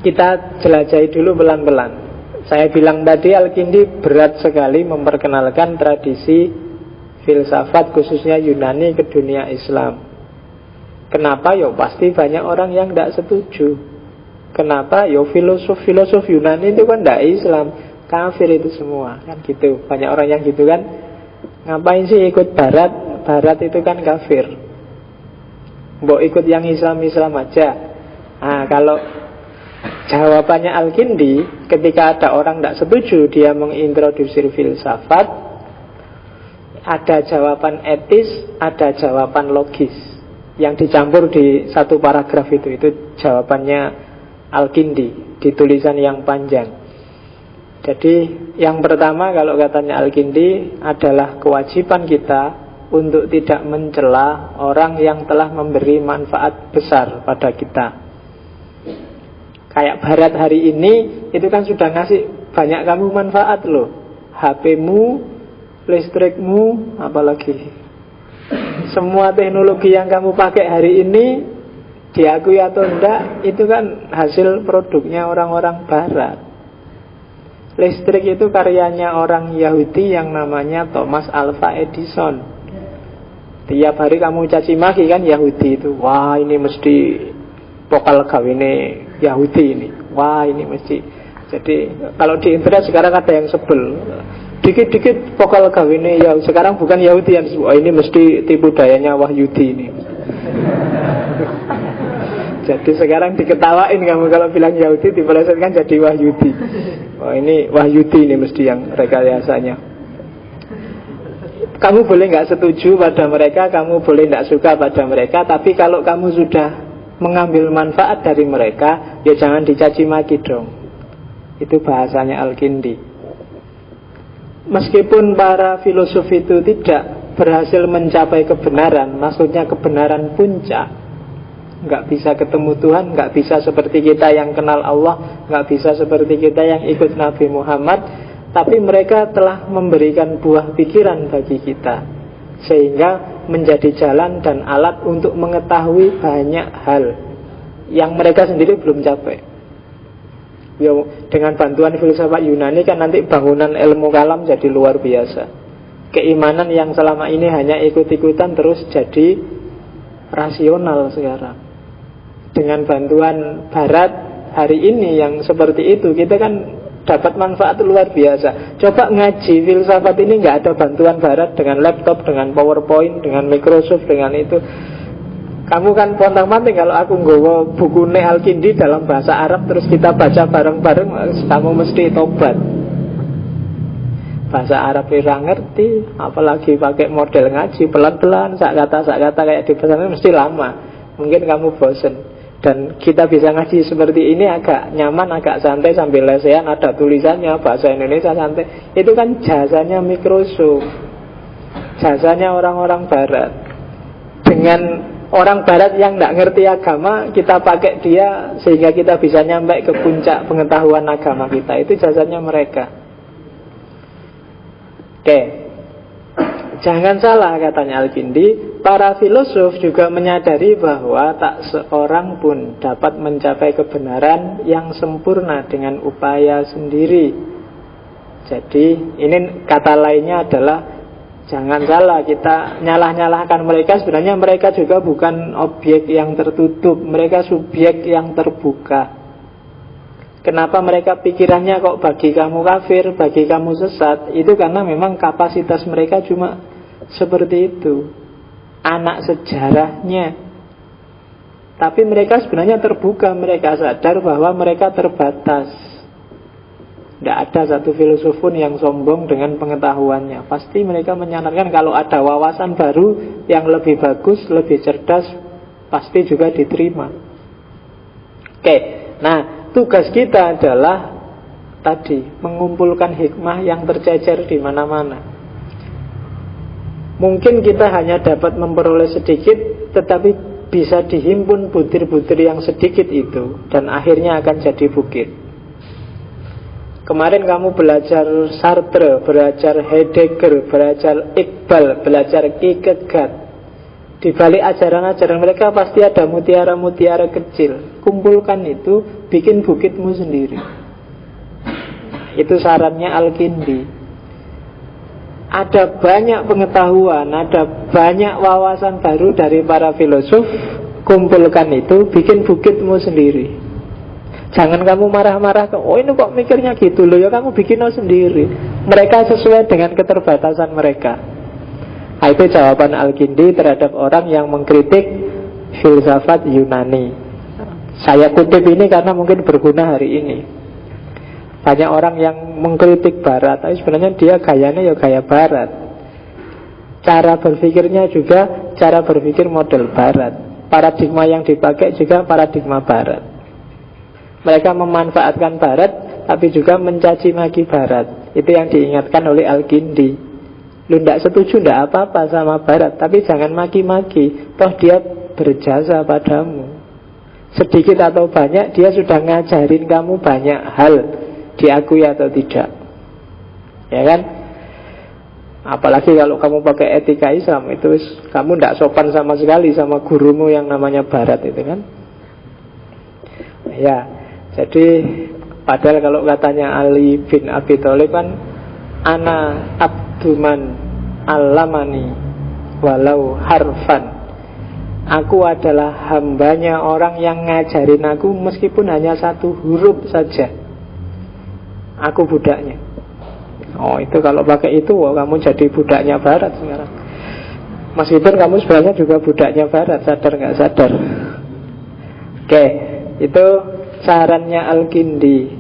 Kita jelajahi dulu pelan-pelan. Saya bilang tadi Al-Kindi berat sekali memperkenalkan tradisi filsafat khususnya Yunani ke dunia Islam. Kenapa? Ya pasti banyak orang yang tidak setuju. Kenapa? Ya filosof Yunani itu kan tidak Islam, kafir itu semua, kan gitu. Banyak orang yang gitu kan. Ngapain sih ikut Barat? Barat itu kan kafir. Mbok ikut yang Islam aja. Nah, kalau jawabannya Al-Kindi, ketika ada orang tidak setuju, dia mengintroduksi filsafat, ada jawaban etis, ada jawaban logis yang dicampur di satu paragraf itu jawabannya Al-Kindi di tulisan yang panjang. Jadi yang pertama kalau katanya Al-Kindi adalah kewajiban kita untuk tidak mencela orang yang telah memberi manfaat besar pada kita. Kayak Barat hari ini itu kan sudah ngasih banyak kamu manfaat loh. HP-mu, listrikmu, apalagi semua teknologi yang kamu pakai hari ini, diakui atau enggak, itu kan hasil produknya orang-orang Barat. Listrik itu karyanya orang Yahudi yang namanya Thomas Alva Edison. Tiap hari kamu caci maki kan Yahudi itu. Wah ini mesti pokal gawine Yahudi ini. Wah ini mesti. Jadi kalau di internet sekarang ada yang sebel. Dikit-dikit pokal gawine ya. Sekarang bukan Yahudi yang wah ini mesti tipu dayanya Wahyudi ini. Jadi sekarang diketawain kamu kalau bilang Yahudi dipelesetkan jadi Wahyudi. Wah ini Wahyudi ini mesti yang rekayasanya. Kamu boleh nggak setuju pada mereka, kamu boleh nggak suka pada mereka, tapi kalau kamu sudah mengambil manfaat dari mereka, ya jangan dicaci maki dong. Itu bahasanya Al-Kindi. Meskipun para filosof itu tidak berhasil mencapai kebenaran, maksudnya kebenaran puncak, nggak bisa ketemu Tuhan, nggak bisa seperti kita yang kenal Allah, nggak bisa seperti kita yang ikut Nabi Muhammad, tapi mereka telah memberikan buah pikiran bagi kita, sehingga menjadi jalan dan alat untuk mengetahui banyak hal yang mereka sendiri belum capai. Ya, dengan bantuan filsafat Yunani kan nanti bangunan ilmu kalam jadi luar biasa. Keimanan yang selama ini hanya ikut-ikutan terus jadi rasional sekarang. Dengan bantuan Barat hari ini yang seperti itu, kita kan dapat manfaat luar biasa. Coba ngaji filsafat ini nggak ada bantuan Barat dengan laptop, dengan PowerPoint, dengan Microsoft, dengan itu. Kamu kan pontang-panting kalau aku nggawa buku Al-Kindi dalam bahasa Arab terus kita baca bareng-bareng, kamu mesti tobat. Bahasa Arab ora ngerti, apalagi pakai model ngaji pelan-pelan, sak kata kayak di pesantren mesti lama. Mungkin kamu bosen. Dan kita bisa ngaji seperti ini agak nyaman, agak santai sambil lesehan, ada tulisannya bahasa Indonesia santai. Itu kan jasanya Microsoft, jasanya orang-orang Barat. Dengan orang Barat yang tidak ngerti agama, kita pakai dia sehingga kita bisa nyampe ke puncak pengetahuan agama kita. Itu jasanya mereka. Oke. Jangan salah katanya Al-Kindi, para filosof juga menyadari bahwa tak seorang pun dapat mencapai kebenaran yang sempurna dengan upaya sendiri. Jadi ini kata lainnya adalah jangan salah kita nyalah-nyalahkan mereka. Sebenarnya mereka juga bukan objek yang tertutup, mereka subjek yang terbuka. Kenapa mereka pikirannya kok bagi kamu kafir, bagi kamu sesat? Itu karena memang kapasitas mereka cuma seperti itu, anak sejarahnya. Tapi mereka sebenarnya terbuka, mereka sadar bahwa mereka terbatas. Tidak ada satu filosof pun yang sombong dengan pengetahuannya. Pasti mereka menyarankan kalau ada wawasan baru yang lebih bagus, lebih cerdas, pasti juga diterima. Oke, nah tugas kita adalah tadi mengumpulkan hikmah yang tercecer di mana-mana. Mungkin kita hanya dapat memperoleh sedikit, tetapi bisa dihimpun butir-butir yang sedikit itu, dan akhirnya akan jadi bukit. Kemarin kamu belajar Sartre, belajar Heidegger, belajar Iqbal, belajar Kierkegaard. Di balik ajaran-ajaran mereka pasti ada mutiara-mutiara kecil. Kumpulkan itu, bikin bukitmu sendiri. Itu sarannya Al-Kindi. Ada banyak pengetahuan, ada banyak wawasan baru dari para filosof. Kumpulkan itu, bikin bukitmu sendiri. Jangan kamu marah-marah, oh ini kok mikirnya gitu loh, ya kamu bikin sendiri. Mereka sesuai dengan keterbatasan mereka. Nah, itu jawaban Al-Kindi terhadap orang yang mengkritik filsafat Yunani. Saya kutip ini karena mungkin berguna hari ini. Banyak orang yang mengkritik Barat, tapi sebenarnya dia gayanya ya gaya Barat. Cara berpikirnya juga cara berpikir model Barat. Paradigma yang dipakai juga paradigma Barat. Mereka memanfaatkan Barat, tapi juga mencaci maki Barat. Itu yang diingatkan oleh Al-Kindi. Lu tidak setuju, tidak apa-apa sama Barat, tapi jangan maki-maki. Toh dia berjasa padamu. Sedikit atau banyak, dia sudah ngajarin kamu banyak hal, diakui atau tidak. Ya kan? Apalagi kalau kamu pakai etika Islam, itu kamu tidak sopan sama sekali sama gurumu yang namanya Barat itu kan. Ya, jadi padahal kalau katanya Ali bin Abi Thalib kan, ana abduman alamani walau harfan. Aku adalah hambanya orang yang ngajarin aku meskipun hanya satu huruf saja. Aku budaknya. Oh itu kalau pakai itu, oh, kamu jadi budaknya Barat sekarang. Meskipun kamu sebenarnya juga budaknya Barat, sadar nggak sadar. Oke, itu sarannya Al-Kindi.